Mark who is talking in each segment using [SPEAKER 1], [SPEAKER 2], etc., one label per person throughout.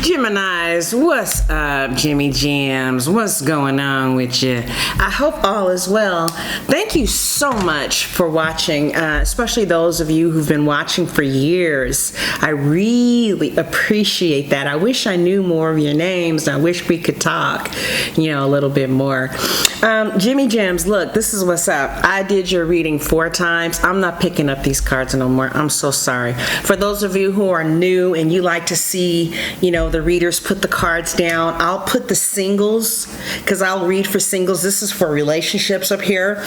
[SPEAKER 1] Geminis, what's up, Jimmy Jams? What's going on with you? I hope all is well. Thank you so much for watching, especially those of you who've been watching for years. I really appreciate that. I wish I knew more of your names. I wish we could talk, a little bit more. Jimmy Jams, look, this is what's up. I did your reading 4 times. I'm not picking up these cards no more. I'm so sorry. For those of you who are new and you like to see, the readers put the cards down, I'll put the singles, because I'll read for singles. This is for relationships up here.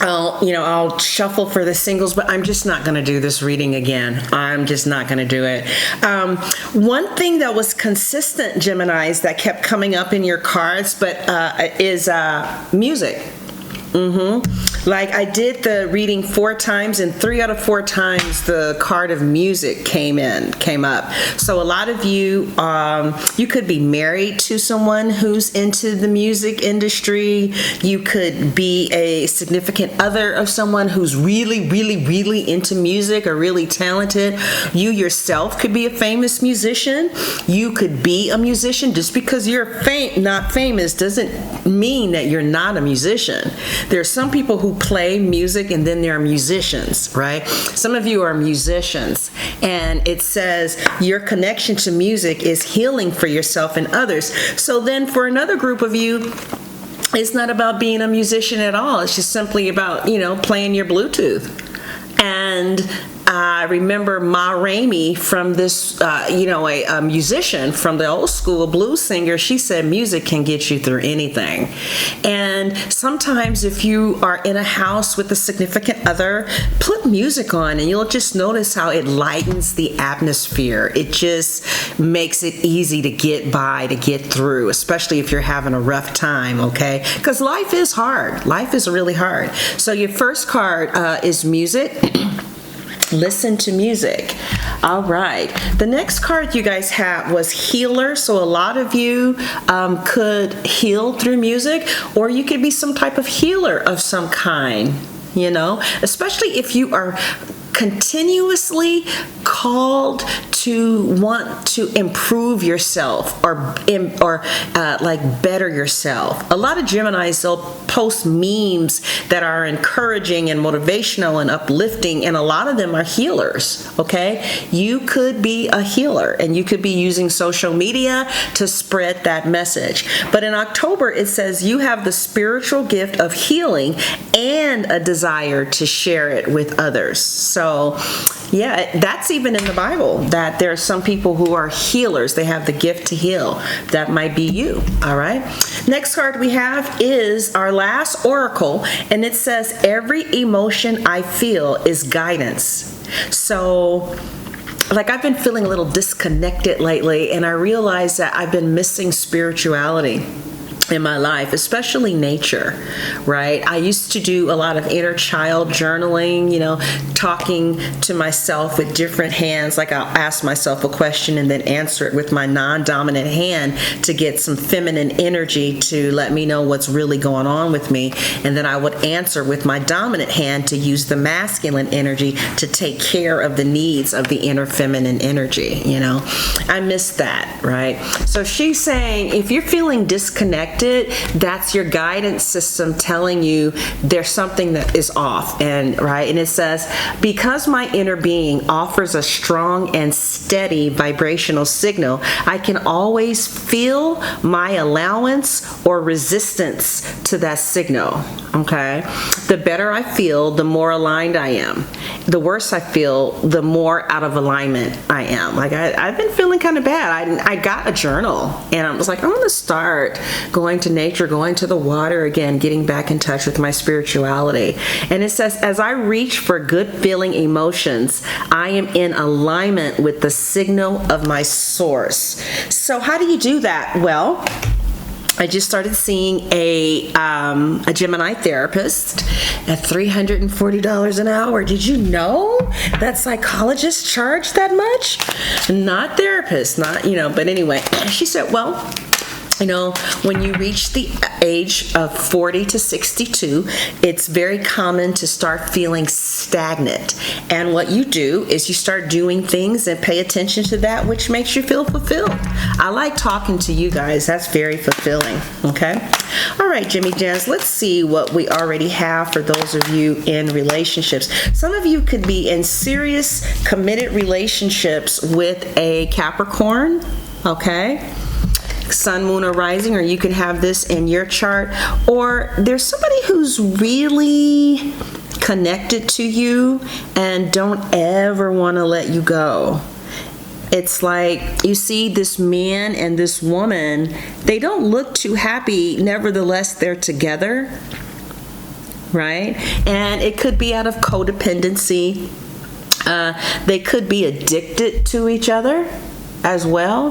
[SPEAKER 1] I'll shuffle for the singles, but I'm just not going to do this reading again. I'm just not going to do it. One thing that was consistent, Geminis, that kept coming up in your cards, but is music. Like I did the reading 4 times, and 3 out of 4 times the card of music came up. So a lot of you, you could be married to someone who's into the music industry. You could be a significant other of someone who's really, really, really into music or really talented. You yourself could be a famous musician. You could be a musician. Just because you're not famous doesn't mean that you're not a musician. There's some people who play music and then there are musicians, right? Some of you are musicians, and it says your connection to music is healing for yourself and others. So then for another group of you, it's not about being a musician at all. It's just simply about, playing your Bluetooth. And I remember Ma Rainey from this, a musician from the old school blues singer. She said music can get you through anything. And sometimes if you are in a house with a significant other, put music on and you'll just notice how it lightens the atmosphere. It just makes it easy to get by, to get through, especially if you're having a rough time, okay? Because life is hard. Life is really hard. So your first card is music. Listen to music. All right. The next card you guys had was healer. So a lot of you could heal through music, or you could be some type of healer of some kind, especially if you are continuously called to want to improve yourself or better yourself. A lot of Geminis, they'll post memes that are encouraging and motivational and uplifting, and a lot of them are healers, okay? You could be a healer, and you could be using social media to spread that message. But in October, it says you have the spiritual gift of healing and a desire to share it with others. So, yeah, that's even in the Bible, that there are some people who are healers. They have the gift to heal. That might be you, all right? Next card we have is our last oracle, and it says, every emotion I feel is guidance. So, I've been feeling a little disconnected lately, and I realized that I've been missing spirituality in my life, especially nature, right? I used to do a lot of inner child journaling, talking to myself with different hands. Like I'll ask myself a question and then answer it with my non-dominant hand to get some feminine energy to let me know what's really going on with me. And then I would answer with my dominant hand to use the masculine energy to take care of the needs of the inner feminine energy, I miss that, right? So she's saying, if you're feeling disconnected, that's your guidance system telling you there's something that is off, and it says, because my inner being offers a strong and steady vibrational signal, I can always feel my allowance or resistance to that signal, okay? The better I feel, the more aligned I am. The worse I feel, the more out of alignment I am. I've been feeling kind of bad. I got a journal, and I was like, I'm going to start going to nature, going to the water again, getting back in touch with my spirituality. And it says, as I reach for good feeling emotions, I am in alignment with the signal of my source. So how do you do that? Well, I just started seeing a Gemini therapist at $340 an hour. Did you know that psychologists charge that much? Not therapists, but anyway, she said, well, You know, when you reach the age of 40 to 62, it's very common to start feeling stagnant. And what you do is you start doing things and pay attention to that which makes you feel fulfilled. I like talking to you guys. That's very fulfilling, okay? All right, Jimmy Jans, let's see what we already have for those of you in relationships. Some of you could be in serious, committed relationships with a Capricorn, okay? Sun, moon, or rising, or you can have this in your chart, or there's somebody who's really connected to you and don't ever want to let you go. It's like you see this man and this woman, they don't look too happy, nevertheless they're together, right? And it could be out of codependency. They could be addicted to each other as well.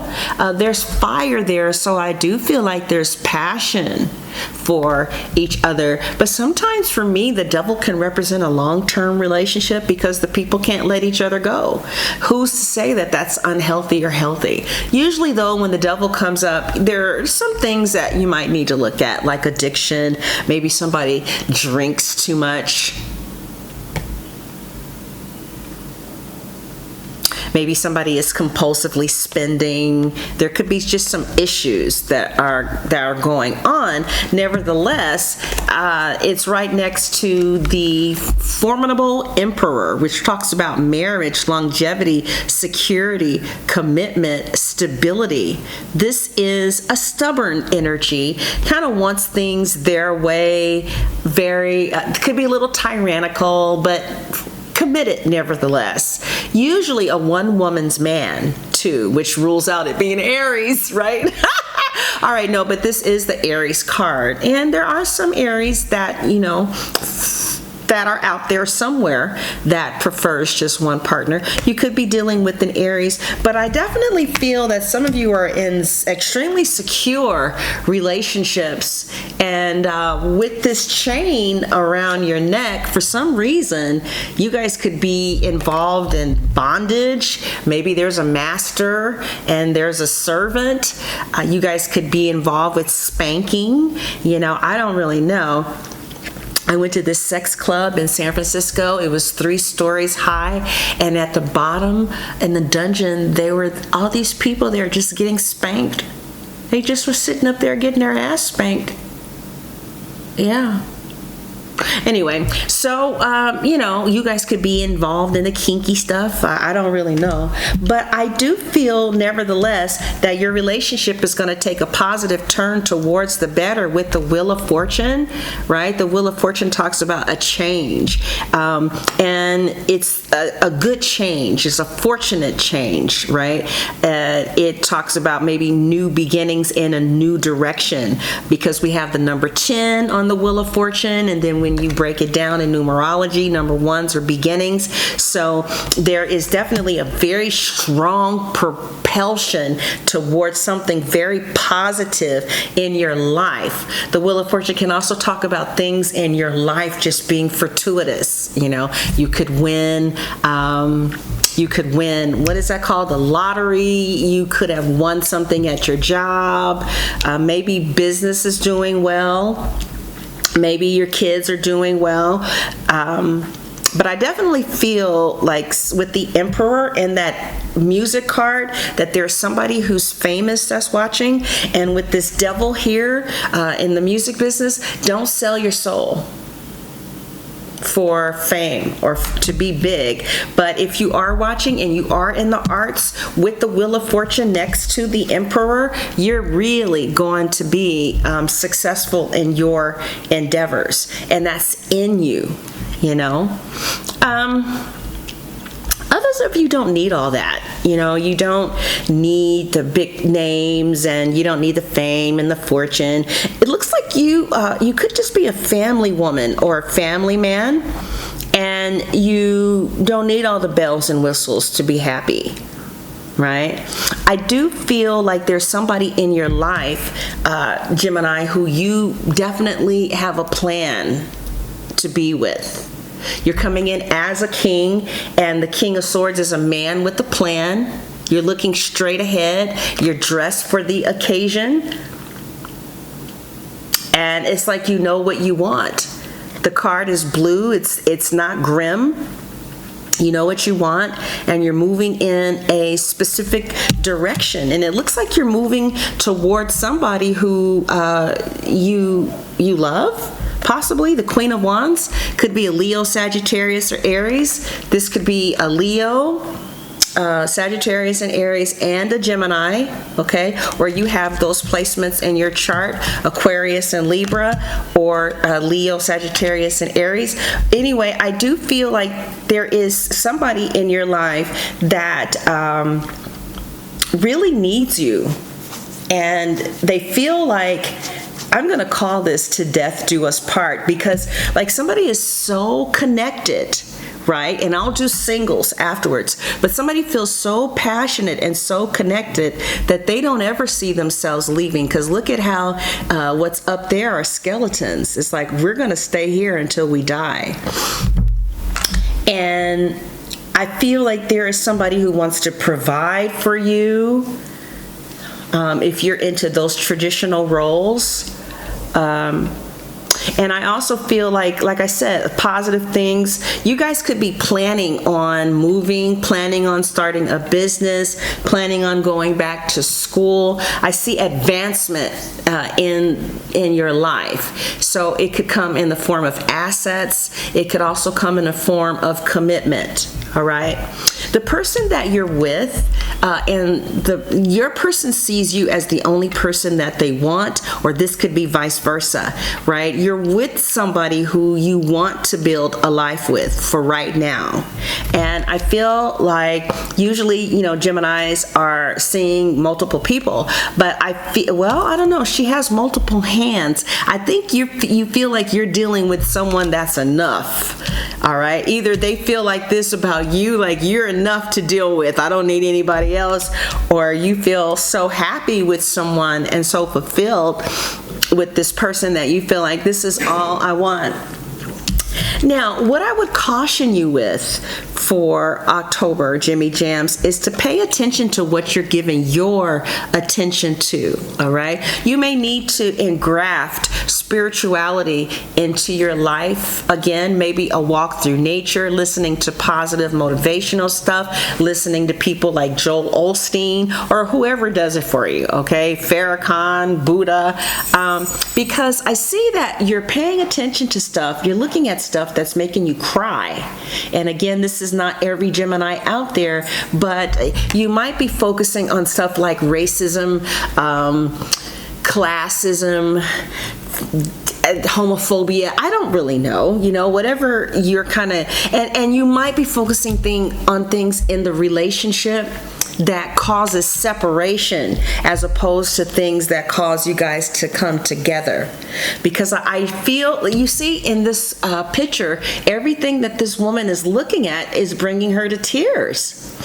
[SPEAKER 1] There's fire there, so I do feel like there's passion for each other. But sometimes for me, the devil can represent a long-term relationship because the people can't let each other go. Who's to say that that's unhealthy or healthy? Usually though, when the devil comes up, there are some things that you might need to look at, like addiction. Maybe somebody drinks too much. Maybe somebody is compulsively spending. There could be just some issues that are going on. Nevertheless, it's right next to the formidable Emperor, which talks about marriage, longevity, security, commitment, stability. This is a stubborn energy, kind of wants things their way, very, could be a little tyrannical, but committed nevertheless. Usually a one-woman's man too, which rules out it being Aries, right? All right, no, but this is the Aries card. And there are some Aries that, you know, that are out there somewhere that prefers just one partner. You could be dealing with an Aries, but I definitely feel that some of you are in extremely secure relationships, and with this chain around your neck, for some reason, you guys could be involved in bondage. Maybe there's a master and there's a servant. You guys could be involved with spanking. You know, I don't really know. I went to this sex club in San Francisco. It was 3 stories high, and at the bottom in the dungeon, there were all these people there just getting spanked. They just were sitting up there getting their ass spanked. Yeah. Anyway, so, you know, you guys could be involved in the kinky stuff. I don't really know. But I do feel, nevertheless, that your relationship is going to take a positive turn towards the better with the Wheel of Fortune, right? The Wheel of Fortune talks about a change. And it's a good change. It's a fortunate change, right? It talks about maybe new beginnings in a new direction, because we have the number 10 on the Wheel of Fortune, and then when you break it down in numerology, number 1s are beginnings. So there is definitely a very strong propulsion towards something very positive in your life. The Wheel of Fortune can also talk about things in your life just being fortuitous. You know, you could win, what is that called? The lottery. You could have won something at your job. Maybe business is doing well. Maybe your kids are doing well. But I definitely feel like with the Emperor and that music card that there's somebody who's famous that's watching. And with this devil here in the music business, don't sell your soul for fame or to be big. But if you are watching and you are in the arts with the Wheel of Fortune next to the Emperor, you're really going to be successful in your endeavors, and that's in you, you know. Others of you don't need all that. You know, you don't need the big names, and you don't need the fame and the fortune. It looks like you could just be a family woman or a family man, and you don't need all the bells and whistles to be happy, right? I do feel like there's somebody in your life, Gemini, who you definitely have a plan to be with. You're coming in as a king, and the King of Swords is a man with a plan. You're looking straight ahead. You're dressed for the occasion. And it's like you know what you want. The card is blue. It's not grim. You know what you want, and you're moving in a specific direction. And it looks like you're moving towards somebody who you love. Possibly the Queen of Wands could be a Leo, Sagittarius, or Aries. This could be a Leo, Sagittarius and Aries, and a Gemini, okay, or you have those placements in your chart, Aquarius and Libra, or Leo, Sagittarius, and Aries. Anyway, I do feel like there is somebody in your life that really needs you, and they feel like, I'm going to call this "to death do us part," because like somebody is so connected, right? And I'll do singles afterwards. But somebody feels so passionate and so connected that they don't ever see themselves leaving. Because look at how what's up there are skeletons. It's like we're going to stay here until we die. And I feel like there is somebody who wants to provide for you. If you're into those traditional roles. And I also feel like I said, positive things. You guys could be planning on moving, planning on starting a business, planning on going back to school. I see advancement in your life. So it could come in the form of assets. It could also come in the form of commitment. All right. The person that you're with, your person sees you as the only person that they want, or this could be vice versa, right? You're with somebody who you want to build a life with for right now. And I feel like usually, Geminis are seeing multiple people, but I don't know. She has multiple hands. I think you feel like you're dealing with someone that's enough. All right. Either they feel like this about you, like you're enough to deal with, I don't need anybody else, or you feel so happy with someone and so fulfilled with this person that you feel like this is all I want. Now, what I would caution you with for October, Jimmy Jams, is to pay attention to what you're giving your attention to, all right? You may need to engraft spirituality into your life. Again, maybe a walk through nature, listening to positive motivational stuff, listening to people like Joel Osteen, or whoever does it for you, okay? Farrakhan, Buddha, because I see that you're paying attention to stuff, you're looking at stuff that's making you cry. And again, this is not every Gemini out there, but you might be focusing on stuff like racism, classism, homophobia. I don't really know, whatever you're kind of, and you might be focusing on things in the relationship that causes separation as opposed to things that cause you guys to come together. Because I feel, you see in this picture, everything that this woman is looking at is bringing her to tears.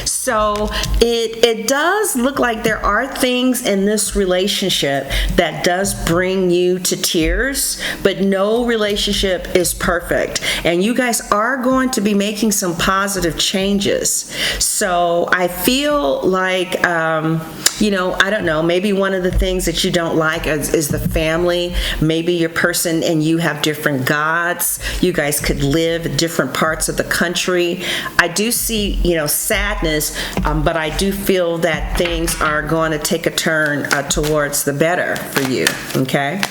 [SPEAKER 1] So it does look like there are things in this relationship that does bring you to tears, but no relationship is perfect. And you guys are going to be making some positive changes. So I feel like, I don't know, maybe one of the things that you don't like is the family. Maybe your person and you have different gods. You guys could live in different parts of the country. I do see, sadness, but I do feel that things are going to take a turn towards the better for you, okay?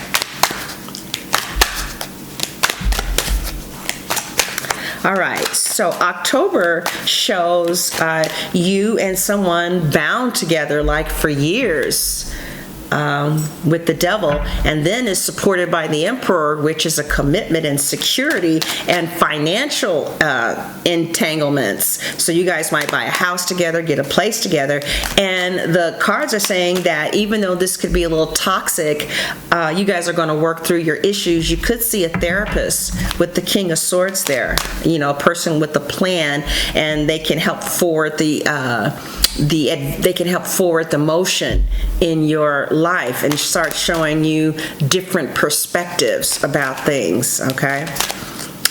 [SPEAKER 1] All right, so October shows you and someone bound together like for years with the devil, and then is supported by the Emperor, which is a commitment and security and financial entanglements. So you guys might buy a house together, get a place together, and the cards are saying that even though this could be a little toxic, you guys are going to work through your issues. You could see a therapist with the King of Swords there, a person with a plan, and they can help forward the motion in your life and start showing you different perspectives about things, okay?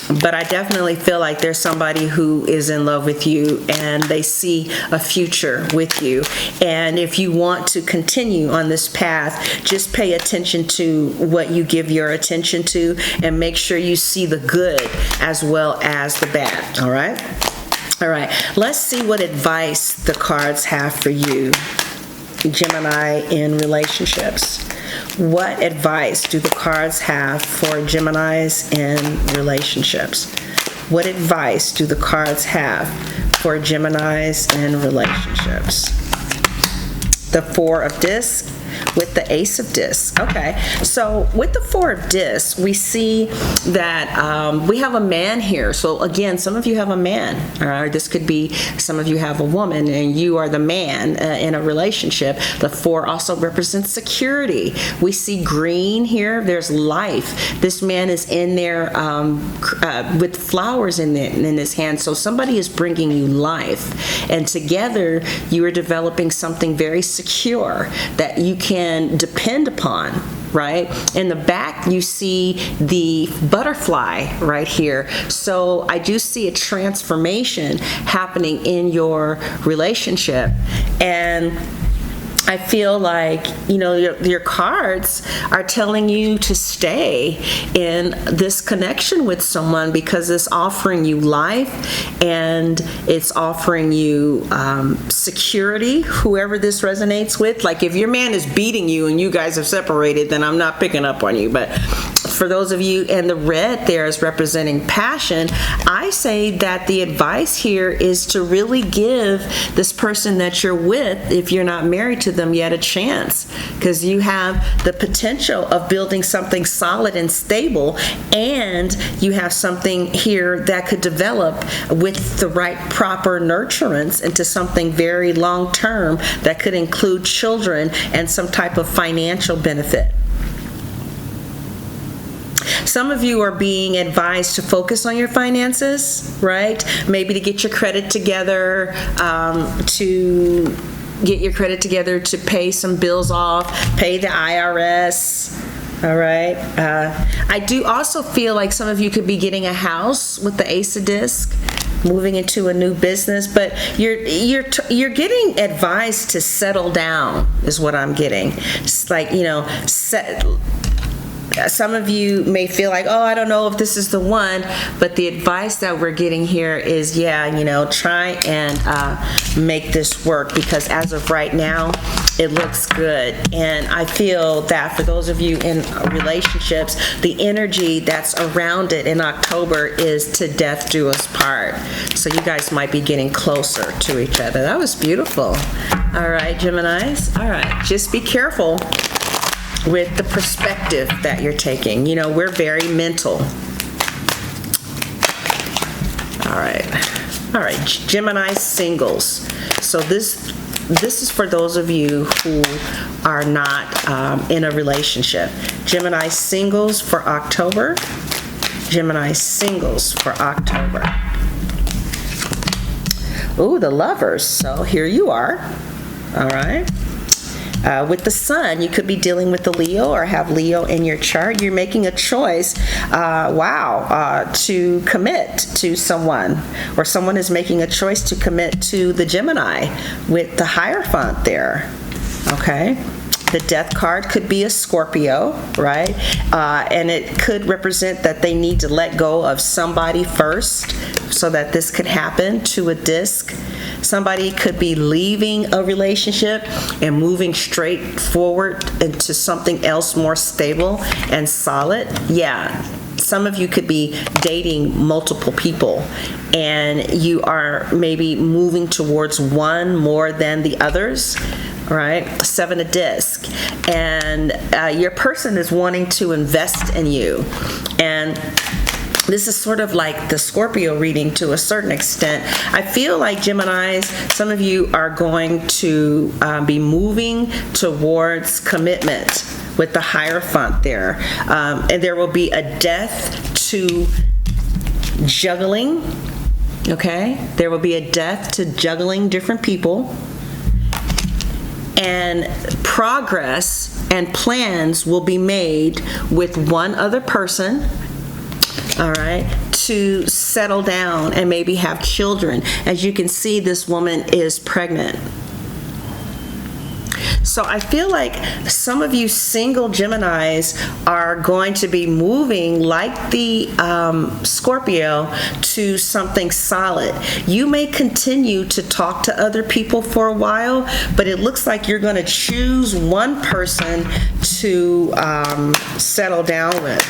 [SPEAKER 1] But I definitely feel like there's somebody who is in love with you and they see a future with you. And if you want to continue on this path, just pay attention to what you give your attention to and make sure you see the good as well as the bad. All right? All right. Let's see what advice the cards have for you, Gemini, in relationships. What advice do the cards have for Geminis in relationships? What advice do the cards have for Geminis in relationships? The Four of Discs with the Ace of Discs. Okay, so with the Four of Discs, we see that we have a man here. So again, some of you have a man, or this could be some of you have a woman, and you are the man in a relationship. The Four also represents security. We see green here. There's life. This man is in there with flowers in his hand. So somebody is bringing you life, and together you are developing something very secure that you can depend upon, right? In the back, you see the butterfly right here. So I do see a transformation happening in your relationship. And I feel like, you know, your cards are telling you to stay in this connection with someone because it's offering you life and it's offering you security, whoever this resonates with. Like if your man is beating you and you guys have separated, then I'm not picking up on you. But for those of you, and the red there is representing passion, I say that the advice here is to really give this person that you're with, if you're not married to them yet, a chance, because you have the potential of building something solid and stable, and you have something here that could develop with the right proper nurturance into something very long-term that could include children and some type of financial benefit. Some of you are being advised to focus on your finances, right? Maybe to get your credit together, to pay some bills off, pay the IRS, all right? I do also feel like some of you could be getting a house with the Ace of Discs, moving into a new business, but you're getting advised to settle down is what I'm getting. It's like, you know, some of you may feel like, oh, I don't know if this is the one, but the advice that we're getting here is, yeah, you know, try and make this work, because as of right now, it looks good. And I feel that for those of you in relationships, the energy that's around it in October is to death do us part. So you guys might be getting closer to each other. That was beautiful. All right, Geminis. All right, just be careful with the perspective that you're taking. You know, we're very mental. All right, Gemini Singles. So this is for those of you who are not in a relationship. Gemini Singles for October. Gemini Singles for October. Ooh, the Lovers. So here you are. All right. With the Sun, you could be dealing with the Leo or have Leo in your chart. You're making a choice, to commit to someone, or someone is making a choice to commit to the Gemini with the Hierophant there, okay? The Death card could be a Scorpio, right? And it could represent that they need to let go of somebody first so that this could happen to a disc. Somebody could be leaving a relationship and moving straight forward into something else more stable and solid. Yeah. Some of you could be dating multiple people and you are maybe moving towards one more than the others, right? Seven of Discs. And your person is wanting to invest in you. And this is sort of like the Scorpio reading to a certain extent. I feel like Geminis, some of you are going to be moving towards commitment with the Hierophant there. And there will be a death to juggling, okay? There will be a death to juggling different people. And progress and plans will be made with one other person. all right, to settle down and maybe have children. As you can see, this woman is pregnant. So I feel like some of you single Geminis are going to be moving like the Scorpio to something solid. You may continue to talk to other people for a while, but it looks like you're going to choose one person to settle down with.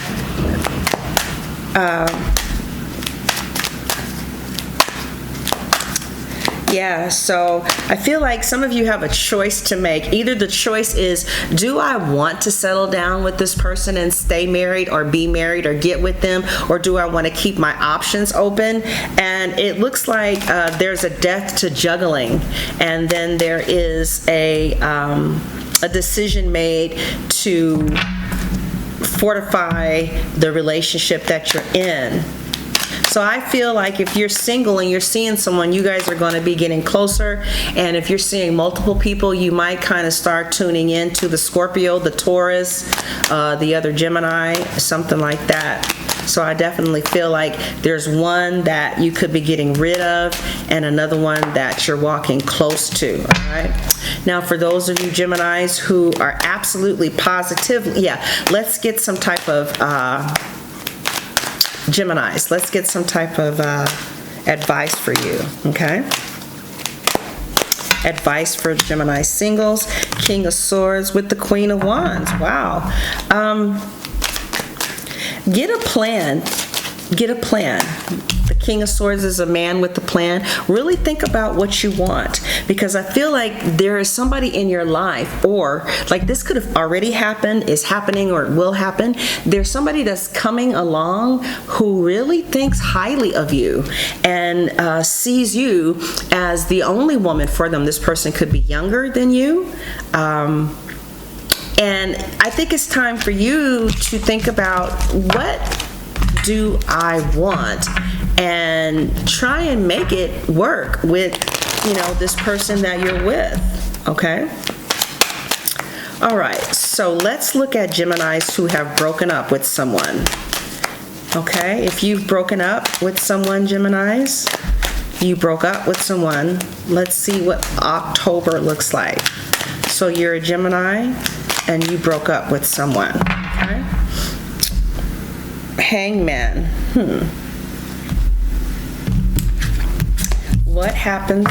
[SPEAKER 1] Yeah, so I feel like some of you have a choice to make. Either the choice is, do I want to settle down with this person and stay married or be married or get with them, or do I want to keep my options open? And it looks like there's a death to juggling, and then there is a decision made to fortify the relationship that you're in. So I feel like if you're single and you're seeing someone, you guys are going to be getting closer. And if you're seeing multiple people, you might kind of start tuning in to the Scorpio, the Taurus, the other Gemini, something like that. So I definitely feel like there's one that you could be getting rid of and another one that you're walking close to, all right? Now, for those of you Geminis who are absolutely positive, let's get some type of... Geminis, let's get some type of advice for you, okay? Advice for Gemini singles. King of Swords with the Queen of Wands. Wow. Get a plan. Get a plan. The King of Swords is a man with a plan. Really think about what you want, because I feel like there is somebody in your life, or like this could have already happened, is happening, or will happen. There's somebody that's coming along who really thinks highly of you and sees you as the only woman for them. This person could be younger than you. And I think it's time for you to think about, what do I want, and try and make it work with, this person that you're with, okay? All right, so let's look at Geminis who have broken up with someone, okay? If you've broken up with someone, Geminis, you broke up with someone, let's see what October looks like. So you're a Gemini and you broke up with someone, okay? Hangman. What happens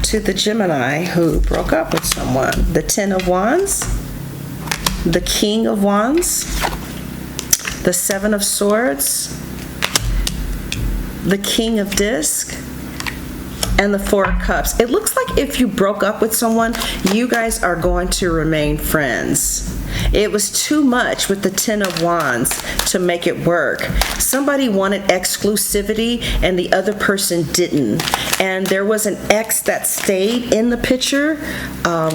[SPEAKER 1] to the Gemini who broke up with someone? The Ten of Wands, the King of Wands, the Seven of Swords, the King of Discs, and the Four of Cups. It looks like if you broke up with someone, you guys are going to remain friends. It was too much with the Ten of Wands to make it work. Somebody wanted exclusivity and the other person didn't. And there was an ex that stayed in the picture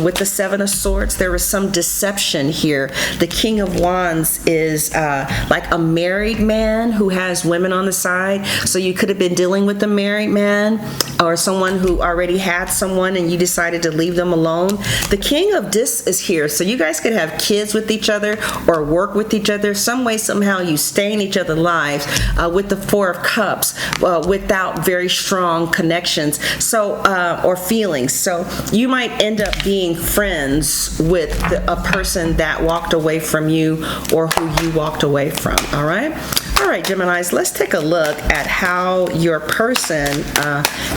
[SPEAKER 1] with the Seven of Swords. There was some deception here. The King of Wands is like a married man who has women on the side. So you could have been dealing with a married man or someone who already had someone and you decided to leave them alone. The King of Discs is here. So you guys could have kids with each other or work with each other. Some way, somehow you stay in each other's lives with the Four of Cups without very strong connections or feelings. So you might end up being friends with a person that walked away from you or who you walked away from. All right? All right, Geminis, let's take a look at how your person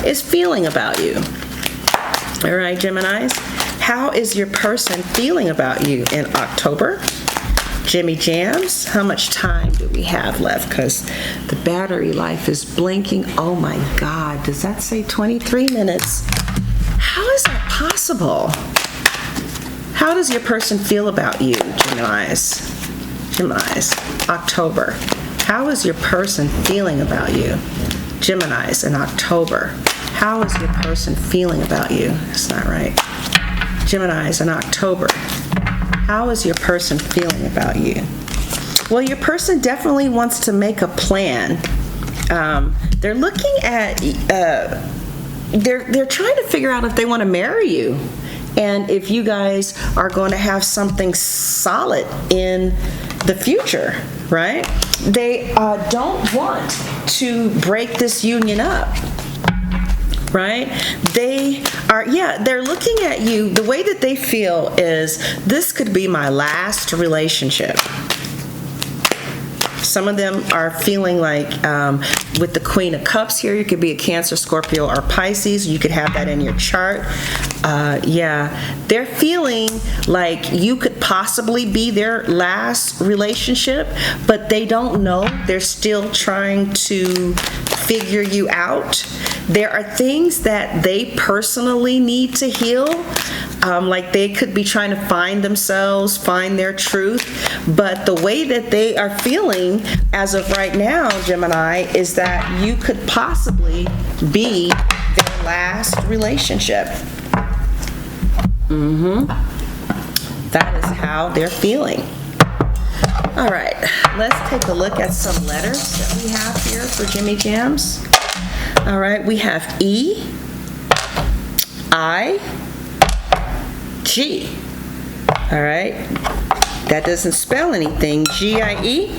[SPEAKER 1] is feeling about you. All right, Geminis, how is your person feeling about you in October? Jimmy Jams, how much time do we have left? Because the battery life is blinking. Oh my God, does that say 23 minutes? How is that possible? How does your person feel about you, Geminis? Geminis, October. How is your person feeling about you? Geminis in October. How is your person feeling about you? That's not right. Geminis in October. How is your person feeling about you? Well, your person definitely wants to make a plan. They're looking at, they're trying to figure out if they want to marry you. and if you guys are going to have something solid in the future, right? They don't want to break this union up, right? They're looking at you. The way that they feel is, this could be my last relationship. Some of them are feeling like, with the Queen of Cups here, you could be a Cancer, Scorpio, or Pisces. You could have that in your chart. They're feeling like you could possibly be their last relationship, but they don't know. They're still trying to figure you out. There are things that they personally need to heal. Like they could be trying to find themselves, find their truth, but the way that they are feeling as of right now, Gemini, is that you could possibly be their last relationship. That is how they're feeling. All right, let's take a look at some letters that we have here for Jimmy Jams. All right, we have E, I, G. All right, that doesn't spell anything. G-I-E,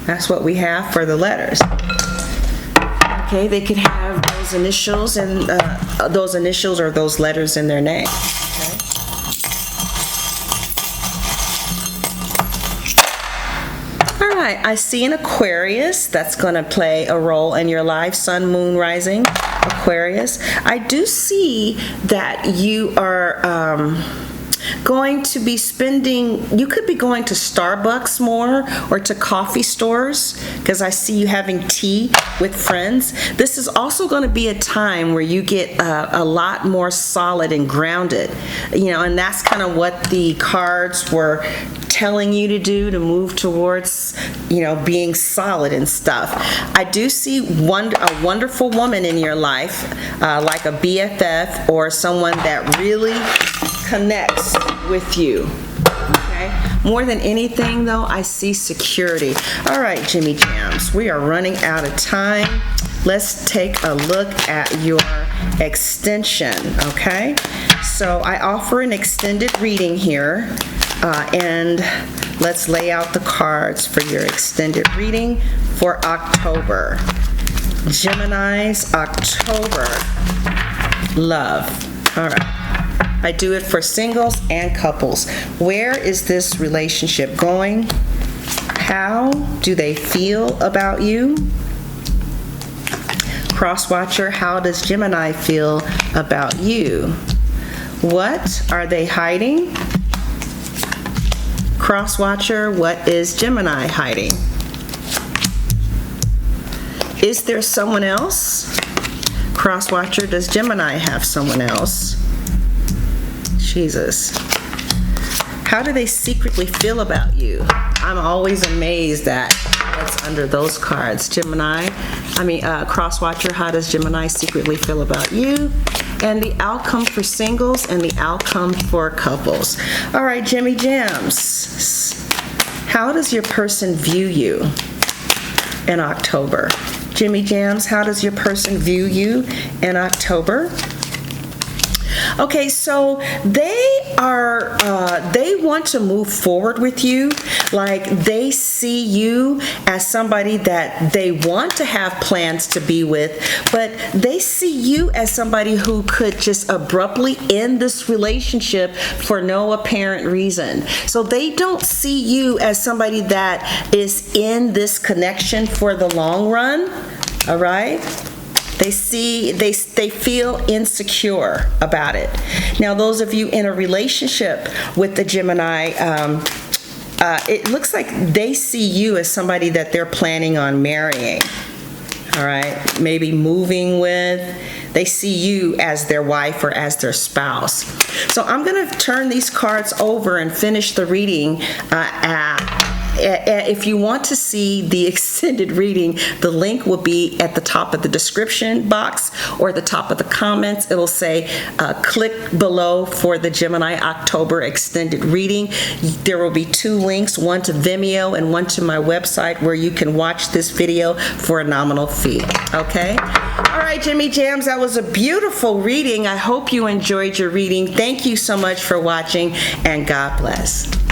[SPEAKER 1] that's what we have for the letters. Okay, they could have those initials and those initials or those letters in their name. Okay. All right, I see an Aquarius that's going to play a role in your life. Sun, Moon, Rising, Aquarius. I do see that you are going to be spending, you could be going to Starbucks more or to coffee stores, because I see you having tea with friends. This is also going to be a time where you get a lot more solid and grounded, and that's kind of what the cards were telling you to do, to move towards, being solid and stuff. I do see a wonderful woman in your life, like a BFF or someone that really connects with you. Okay? More than anything, though, I see security. All right, Jimmy Jams, we are running out of time. Let's take a look at your extension, okay? So I offer an extended reading here, and let's lay out the cards for your extended reading for October. Gemini's October love. All right. I do it for singles and couples. Where is this relationship going? How do they feel about you? Crosswatcher, how does Gemini feel about you? What are they hiding? Crosswatcher, what is Gemini hiding? Is there someone else? Crosswatcher, does Gemini have someone else? Jesus. How do they secretly feel about you? I'm always amazed at what's under those cards. Crosswatcher, how does Gemini secretly feel about you? And the outcome for singles and the outcome for couples. All right, Jimmy Jams. How does your person view you in October? Jimmy Jams, how does your person view you in October? Okay, so they want to move forward with you. Like, they see you as somebody that they want to have plans to be with, but they see you as somebody who could just abruptly end this relationship for no apparent reason. So they don't see you as somebody that is in this connection for the long run, all right? They feel insecure about it. Now, those of you in a relationship with the Gemini, it looks like they see you as somebody that they're planning on marrying. All right, maybe moving with. They see you as their wife or as their spouse. So I'm going to turn these cards over and finish the reading If you want to see the extended reading, the link will be at the top of the description box or the top of the comments. It'll say click below for the Gemini October extended reading. There will be 2 links, one to Vimeo and one to my website, where you can watch this video for a nominal fee. Okay? All right, Jimmy Jams, that was a beautiful reading. I hope you enjoyed your reading. Thank you so much for watching, and God bless.